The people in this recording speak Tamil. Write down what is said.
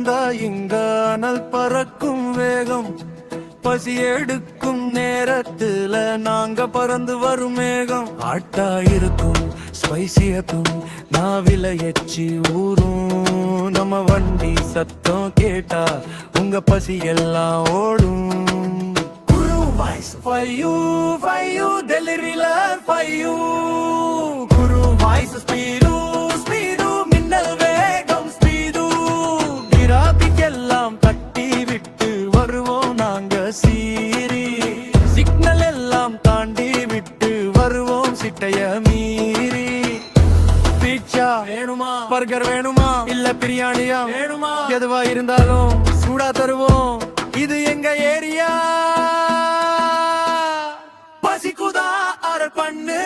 இருந்தா இங்க அனல் பறக்கும் வேகம். பசி எடுக்கும் நேரத்துல நாங்க பறந்து வரும் மேகம். ஆட்டா இருக்கும் ஸ்பைசியக்கும் நாவில எச்சி ஊரும். நம்ம வண்டி சத்தம் கேட்டா உங்க பசி எல்லாம் ஓடும். குரு வாய்ஸ் ஃபையூ ஃபையூ டெலிவரியில ஃபையூ. குரு வாய்ஸ் ஸ்பீடு ஸ்பீடு மின்னல் வேகம் ஸ்பீடு. டிராபிக்கெல்லாம் தட்டி விட்டு வருவோம் நாங்க சீரி. சிக்னல் எல்லாம் தாண்டி விட்டு வருவோம் சிட்டைய மீறி. பீட்சா வேணுமா, பர்கர் வேணுமா, இல்ல பிரியாணியா வேணுமா, எதுவா இருந்தாலும் சூடா தருவோம். இது எங்க ஏரியா. பசிக்குதா ஆர்டர் பண்ணு.